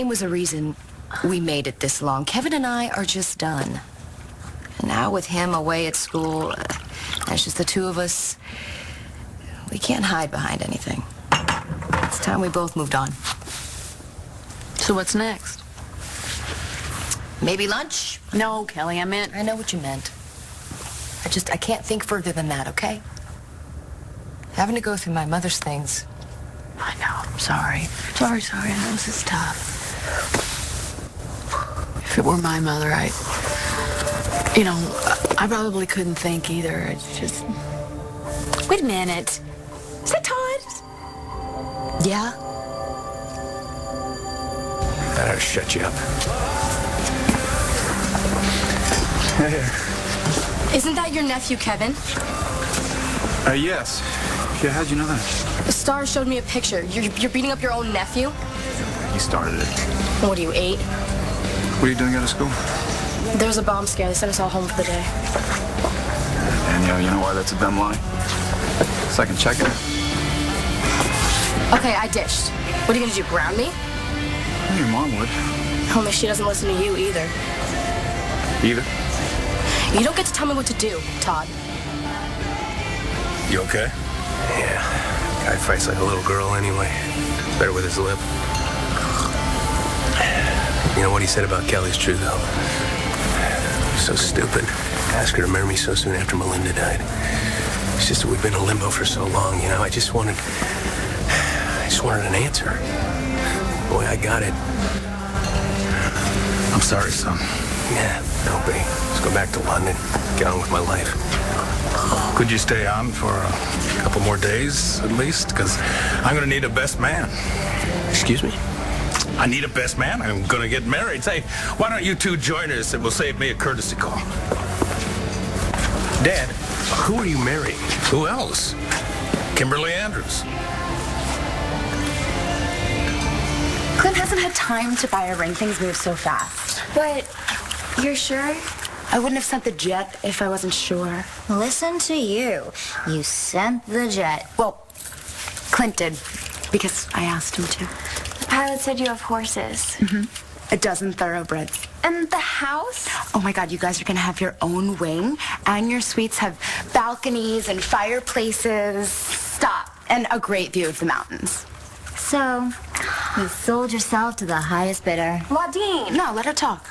was a reason we made it this long. Kevin and I are just done. And now with him away at school, it's just the two of us. We can't hide behind anything. It's time we both moved on. So what's next? Maybe lunch? No, Kelly, I meant... I know what you meant. I can't think further than that, okay? Having to go through my mother's things. I know, I'm sorry. Sorry, I know this is tough. If it were my mother, I probably couldn't think either. It's just... Wait a minute. Is that Todd? Yeah? That ought to shut you up. Isn't that your nephew, Kevin? Yes. Yeah, how'd you know that? The Star showed me a picture. You're beating up your own nephew? He started it. What are you, 8? What are you doing out of school? There was a bomb scare. They sent us all home for the day. Danielle, you know why that's a dumb lie? Second check it. Okay, I ditched. What are you gonna do, ground me? Well, your mom would. Only she doesn't listen to you either. Either? You don't get to tell me what to do, Todd. You okay? Yeah. Guy fights like a little girl anyway. Better with his lip. You know what he said about Kelly's true, though. So stupid. Ask her to marry me so soon after Melinda died. It's just that we've been in limbo for so long, you know. I just wanted an answer. Boy, I got it. I'm sorry, son. Yeah, don't be. Let's go back to London. Get on with my life. Could you stay on for a couple more days, at least? Because I'm going to need a best man. Excuse me? I need a best man. I'm going to get married. Say, why don't you two join us? It will save me a courtesy call. Dad, who are you marrying? Who else? Kimberly Andrews. Clint hasn't had time to buy a ring. Things move so fast. But you're sure? I wouldn't have sent the jet if I wasn't sure. Listen to you. You sent the jet. Well, Clint did, because I asked him to. The pilot said you have horses. A dozen thoroughbreds. And the house? Oh my God, you guys are gonna have your own wing, and your suites have balconies and fireplaces. Stop. And a great view of the mountains. So, you sold yourself to the highest bidder. Ladine! No, let her talk.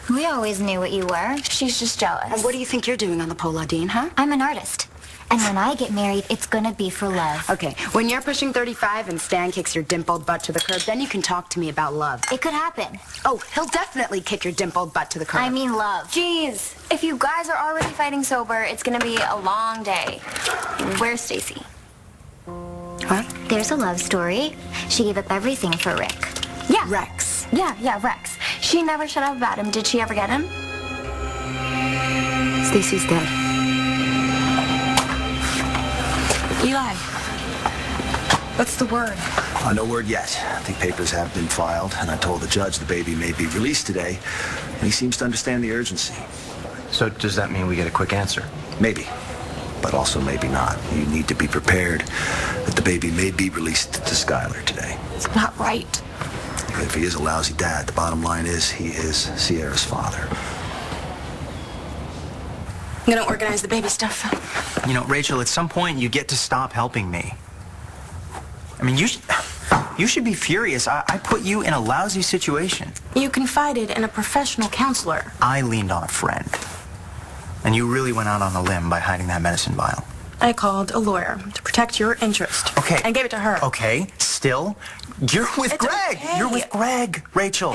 We always knew what you were. She's just jealous. And what do you think you're doing on the pole, Ladine, huh? I'm an artist. And when I get married, it's gonna be for love. Okay, when you're pushing 35 and Stan kicks your dimpled butt to the curb, then you can talk to me about love. It could happen. Oh, he'll definitely kick your dimpled butt to the curb. I mean love. Jeez, if you guys are already fighting sober, it's gonna be a long day. Where's Stacy? What? There's a love story. She gave up everything for Rick. Yeah. Rex. Yeah, Rex. She never shut up about him. Did she ever get him? Stacy's dead. Eli, what's the word? No word yet. I think papers have been filed, and I told the judge the baby may be released today, and he seems to understand the urgency. So does that mean we get a quick answer? Maybe, but also maybe not. You need to be prepared that the baby may be released to Skylar today. It's not right. Even if he is a lousy dad, the bottom line is he is Sierra's father. I'm gonna organize the baby stuff. You know, Rachel, at some point you get to stop helping me. I mean, you should be furious. I put you in a lousy situation. You confided in a professional counselor. I leaned on a friend. And you really went out on a limb by hiding that medicine vial. I called a lawyer to protect your interest. Okay. And gave it to her. Okay, still, you're with It's Greg. okay. You're with Greg, Rachel.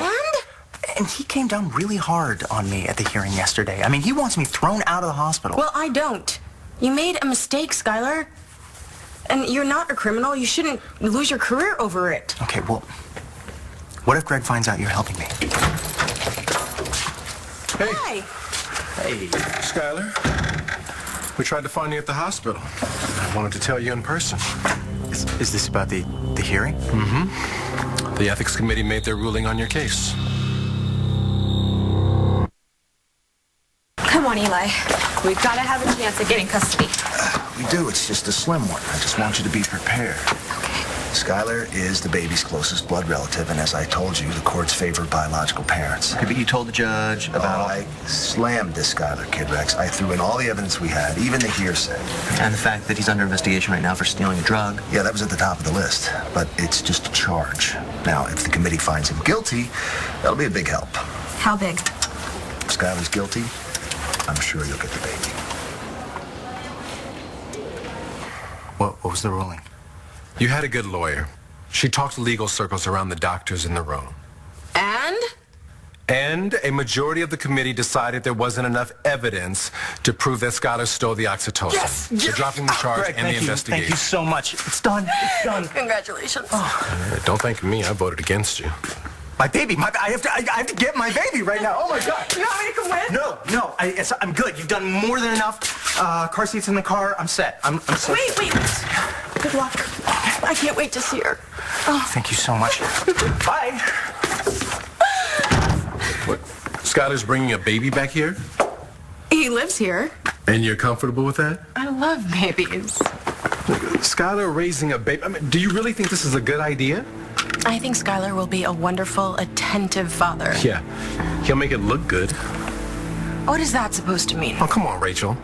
And he came down really hard on me at the hearing yesterday. I mean, he wants me thrown out of the hospital. Well, I don't. You made a mistake, Skylar. And you're not a criminal. You shouldn't lose your career over it. Okay, well, what if Greg finds out you're helping me? Hey. Hi. Hey, Skylar. We tried to find you at the hospital. I wanted to tell you in person. Is this about the hearing? Mm-hmm. The ethics committee made their ruling on your case. Come on, Eli. We've got to have a chance at getting custody. We do. It's just a slim one. I just want you to be prepared. Skylar is the baby's closest blood relative, and as I told you, the court's favored biological parents. Okay, but you told the judge about... I slammed this Skylar kid, Rex. I threw in all the evidence we had, even the hearsay. And the fact that he's under investigation right now for stealing a drug. Yeah, that was at the top of the list, but it's just a charge. Now, if the committee finds him guilty, that'll be a big help. How big? If Skylar's guilty, I'm sure you'll get the baby. What was the ruling? You had a good lawyer. She talked legal circles around the doctors in the room. And a majority of the committee decided there wasn't enough evidence to prove that Skylar stole the oxytocin. Yes! They're dropping the charge Greg, and the investigation. Thank you so much. It's done. It's done. Congratulations. Don't thank me. I voted against you. My baby. I have to get my baby right now. Oh, my God. You want me to come with? No. I'm good. You've done more than enough. Car seat's in the car. I'm set. I'm set. Wait. Good luck. I can't wait to see her. Oh. Thank you so much. Bye. What? Skylar's bringing a baby back here? He lives here. And you're comfortable with that? I love babies. Skylar raising a baby. I mean, do you really think this is a good idea? I think Skylar will be a wonderful, attentive father. Yeah. He'll make it look good. What is that supposed to mean? Oh, come on, Rachel.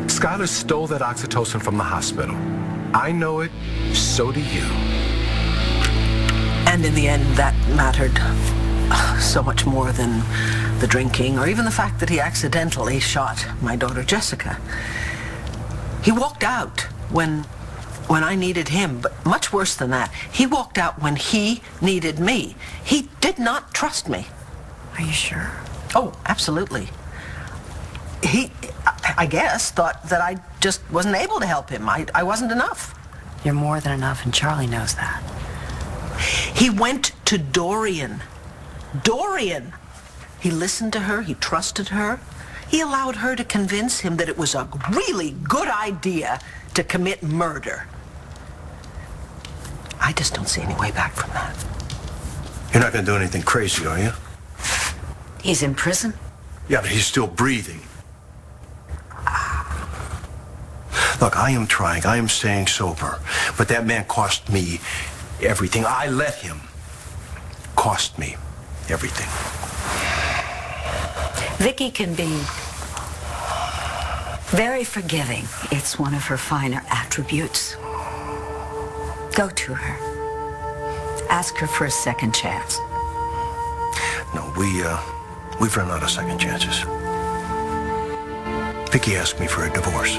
Skylar stole that oxytocin from the hospital. I know it, so do you. And in the end, that mattered so much more than the drinking or even the fact that he accidentally shot my daughter Jessica. He walked out when I needed him, but much worse than that, he walked out when he needed me. He did not trust me. Are you sure? Oh, absolutely. He, I guess, thought that I just wasn't able to help him. I wasn't enough. You're more than enough, and Charlie knows that. He went to Dorian. Dorian! He listened to her, he trusted her. He allowed her to convince him that it was a really good idea to commit murder. I just don't see any way back from that. You're not going to do anything crazy, are you? He's in prison? Yeah, but he's still breathing. Look, I am trying. I am staying sober. But that man cost me everything. I let him cost me everything. Vicky can be very forgiving. It's one of her finer attributes. Go to her. Ask her for a second chance. No, we've run out of second chances. Vicky asked me for a divorce.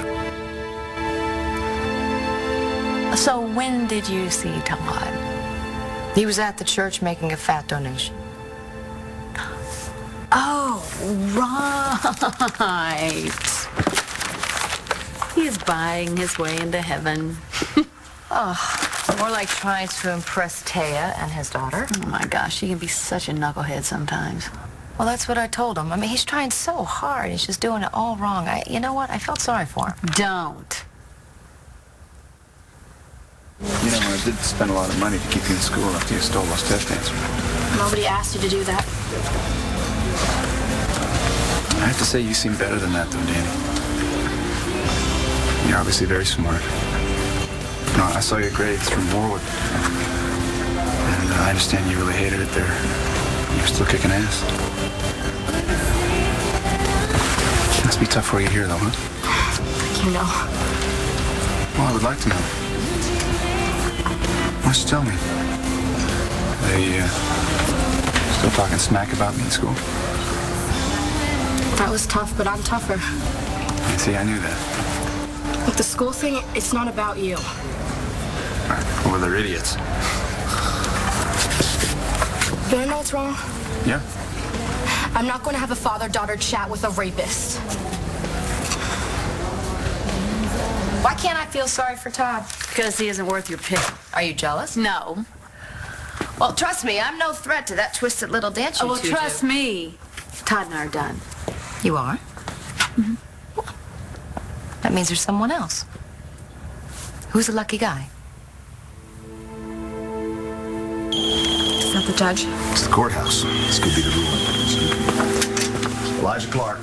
So when did you see Todd? He was at the church making a fat donation. Oh, right. He's buying his way into heaven. Oh, more like trying to impress Taya and his daughter. Oh my gosh, he can be such a knucklehead sometimes. Well, that's what I told him. I mean, he's trying so hard. He's just doing it all wrong. You know what? I felt sorry for him. Don't. You know, I did spend a lot of money to keep you in school after you stole those test answers. Nobody asked you to do that. I have to say, you seem better than that, though, Danny. You're obviously very smart. No, I saw your grades from Warwood. And I understand you really hated it there. You're still kicking ass. Must be tough for you here, though, huh? You know. Well, I would like to know. Why don't you tell me? They, still talking smack about me in school? That was tough, but I'm tougher. You see, I knew that. Look, the school thing, it's not about you. Well, they're idiots. You wanna know what's wrong? Yeah? I'm not going to have a father-daughter chat with a rapist. Why can't I feel sorry for Todd? Because he isn't worth your pity. Are you jealous? No. Well, trust me, I'm no threat to that twisted little dance you Oh, well, two trust do. me. Todd and I are done. You are? Mm-hmm. That means there's someone else. Who's the lucky guy? Is that the judge? It's the courthouse. This could be the ruling. Elijah Clark.